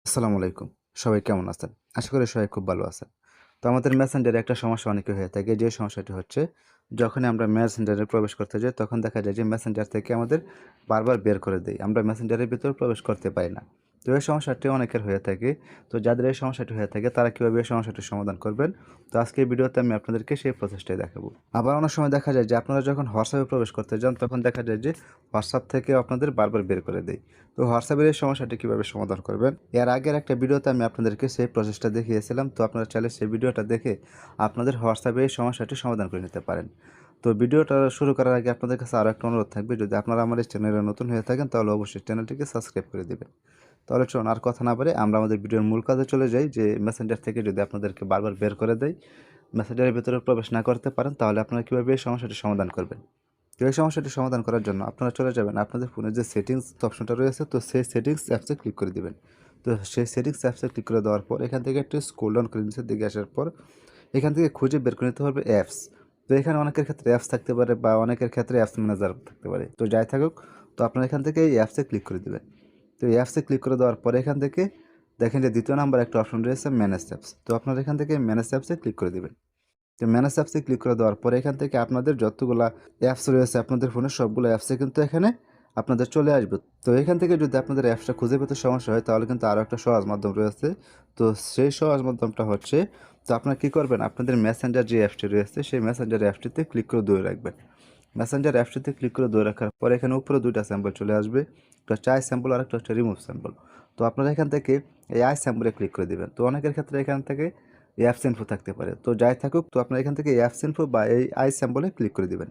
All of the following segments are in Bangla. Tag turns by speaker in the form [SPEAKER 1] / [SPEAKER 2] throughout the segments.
[SPEAKER 1] আসসালামু আলাইকুম। সবাই কেমন আছেন? আশা করি সবাই খুব ভালো আছেন। তো আমাদের মেসেঞ্জারে একটা সমস্যা অনেকের হয়ে থাকে। যে সমস্যাটি হচ্ছে যখনই আমরা মেসেঞ্জারে প্রবেশ করতে যাই তখন দেখা যায় যে মেসেঞ্জার থেকে আমাদের বারবার বের করে দেয়। আমরা মেসেঞ্জারের ভিতরে প্রবেশ করতে পারি না। তো এই সমস্যাটি অনেকের হয়ে থাকে। তো যাদের এই সমস্যাটি হয়ে থাকে তারা কিভাবে এই সমস্যাটির সমাধান করবেন? তো আজকের ভিডিওতে আমি আপনাদেরকে সেই প্রচেষ্টাই দেখাবো। আবার অনেক সময় দেখা যায় যে আপনারা যখন WhatsApp এ প্রবেশ করতে যান তখন দেখা যায় যে WhatsApp থেকে আপনাদের বারবার বের করে দেয়। তো হোয়াটসঅ্যাপের এই সমস্যাটি কীভাবে সমাধান করবেন? এর আগের একটা ভিডিওতে আমি আপনাদেরকে সেই প্রসেসটা দেখিয়েছিলাম। তো আপনারা চাইলে সেই ভিডিওটা দেখে আপনাদের হোয়াটসঅ্যাপে এই সমস্যাটি সমাধান করে নিতে পারেন। তো ভিডিওটা শুরু করার আগে আপনাদের কাছে আরও একটা অনুরোধ থাকবে, যদি আপনারা আমার এই চ্যানেলে নতুন হয়ে থাকেন তাহলে অবশ্যই চ্যানেলটিকে সাবস্ক্রাইব করে দিবেন। তাহলে চলুন আর কথা না বাড়িয়ে আমরা আমাদের ভিডিওর মূল কাজে চলে যাই, যে মেসেঞ্জার থেকে যদি আপনাদেরকে বারবার বের করে দেয়, মেসেঞ্জারের ভেতরে প্রবেশ না করতে পারেন, তাহলে আপনারা কীভাবে এই সমস্যাটি সমাধান করবেন। তো এই সমস্যাটি সমাধান করার জন্য আপনারা চলে যাবেন আপনাদের ফোনের যে সেটিংস অপশনটা রয়েছে, তো সেই সেটিংস অ্যাপসে ক্লিক করে দিবেন। তো সেই সেটিংস অ্যাপসে ক্লিক করে দেওয়ার পর এখান থেকে একটু স্ক্রল ডাউন করে নিচের দিকে আসার পর এখান থেকে খুঁজে বের করে নিতে হবে অ্যাপস। তো এখানে অনেকের ক্ষেত্রে অ্যাপস থাকতে পারে বা অনেকের ক্ষেত্রে অ্যাপস ম্যানেজার থাকতে পারে। তো যাই থাকুক, তো আপনারা এখান থেকে এই অ্যাপসে ক্লিক করে দিবেন। তো এই অ্যাপসে ক্লিক করে দেওয়ার পরে এখান থেকে দেখেন যে দ্বিতীয় নাম্বার একটা অপশন রয়েছে ম্যানেজ অ্যাপস। তো আপনারা এখান থেকে ম্যানেজ অ্যাপসে ক্লিক করে দিবেন। তো ম্যানেজ অ্যাপসে ক্লিক করে দেওয়ার পরে এখান থেকে আপনাদের যতগুলা অ্যাপস রয়েছে আপনাদের ফোনে সবগুলো অ্যাপসে কিন্তু এখানে আপনাদের চলে আসবে। তো এখান থেকে যদি আপনাদের অ্যাপসটা খুঁজে পেতে সমস্যা হয় তাহলে কিন্তু আরও একটা সহজ মাধ্যম রয়েছে। তো সেই সহজ মাধ্যমটা হচ্ছে, তো আপনারা কী করবেন, আপনাদের মেসেঞ্জার যে অ্যাপসটি রয়েছে সেই মেসেঞ্জার অ্যাপসটিতে ক্লিক করে ধরে রাখবেন। মেসেঞ্জার অ্যাপসটিতে ক্লিক করে ধরে রাখার পরে এখানে উপরে দুইটা স্যাম্পল চলে আসবে, একটা হচ্ছে আই স্যাম্পল আর একটা হচ্ছে রিমুভ স্যাম্পল। তো আপনারা এখান থেকে এই আই স্যাম্পলে ক্লিক করে দেবেন। তো অনেকের ক্ষেত্রে এখান থেকে অ্যাপস ইনফো থাকতে পারে। তো যাই থাকুক, তো আপনারা এখান থেকে অ্যাপস ইনফো বা এই আই স্যাম্পলে ক্লিক করে দিবেন।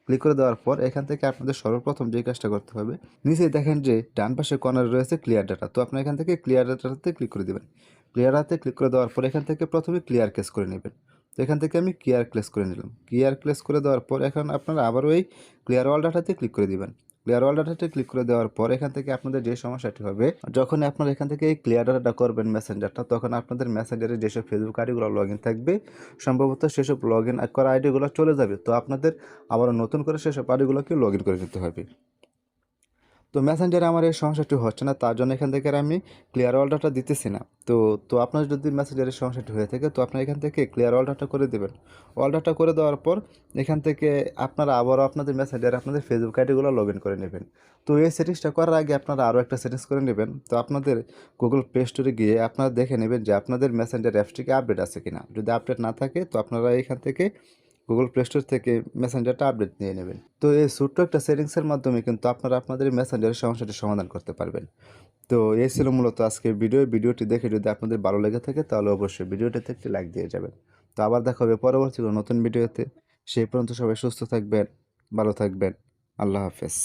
[SPEAKER 1] ক্লিক করে দেওয়ার পর এখান থেকে আপনাদের সর্বপ্রথম যে কাজটা করতে হবে, নিচেই দেখেন যে ডান পাশে কর্নারে রয়েছে ক্লিয়ার ডাটা। তো আপনারা এখান থেকে ক্লিয়ার ডাটাতে ক্লিক করে দিবেন। ক্লিয়ার ডাটাতে ক্লিক করে দেওয়ার পর এখান থেকে প্রথমে ক্লিয়ার কেস করে নেবেন। তো এখান থেকে আমি ক্লিয়ার ক্লেস করে নিলাম। ক্লিয়ার ক্লেস করে দেওয়ার পর এখন আপনারা আবারও এই ক্লিয়ার অল ডাটাতে ক্লিক করে দিবেন। ক্লিয়ার অল ডাটাতে ক্লিক করে দেওয়ার পর এখান থেকে আপনাদের যে সমস্যাটি হবে, যখনই আপনারা এখান থেকে এই ক্লিয়ার ডাটাটা করবেন মেসেঞ্জারটা, তখন আপনাদের মেসেঞ্জারে যেসব ফেসবুক আইডিগুলো লগ ইন থাকবে সম্ভবত সেসব লগ ইন করা আইডিগুলো চলে যাবে। তো আপনাদের আবারও নতুন করে সেসব আইডিগুলোকে লগ ইন করে নিতে হবে। তো মেসেঞ্জারে আমার এই সমস্যাটি হচ্ছে না, তার জন্য এখান থেকে আর আমি ক্লিয়ার অল ডাটা দিতেছি না। তো আপনার যদি মেসেঞ্জারের সমস্যাটি হয়ে থাকে তো আপনার এখান থেকে ক্লিয়ার অল ডাটা করে দেবেন। অল ডাটা করে দেওয়ার পর এখান থেকে আপনারা আবারও আপনাদের মেসেঞ্জারে আপনাদের ফেসবুক আইডিগুলো লগ ইন করে নেবেন। তো এই সেটিংসটা করার আগে আপনারা আরও একটা সেটিংস করে নেবেন। তো আপনাদের গুগল প্লে স্টোরে গিয়ে আপনারা দেখে নেবেন যে আপনাদের মেসেঞ্জার অ্যাপসটিকে আপডেট আছে কিনা। যদি আপডেট না থাকে তো আপনারা এখান থেকে গুগল প্লে স্টোর থেকে মেসেঞ্জারটা আপডেট নিয়ে নেবেন। তো এই ছোট্ট একটা সেটিংসের মাধ্যমে কিন্তু আপনারা আপনাদের মেসেঞ্জারের সমস্যাটি সমাধান করতে পারবেন। তো এই ছিল মূলত আজকের ভিডিওটি দেখে যদি আপনাদের ভালো লেগে থাকে তাহলে অবশ্যই ভিডিওটিতে একটি লাইক দিয়ে যাবেন। তো আবার দেখা হবে পরবর্তী কোনো নতুন ভিডিওতে। সেই পর্যন্ত সবাই সুস্থ থাকবেন, ভালো থাকবেন। আল্লাহ হাফেজ।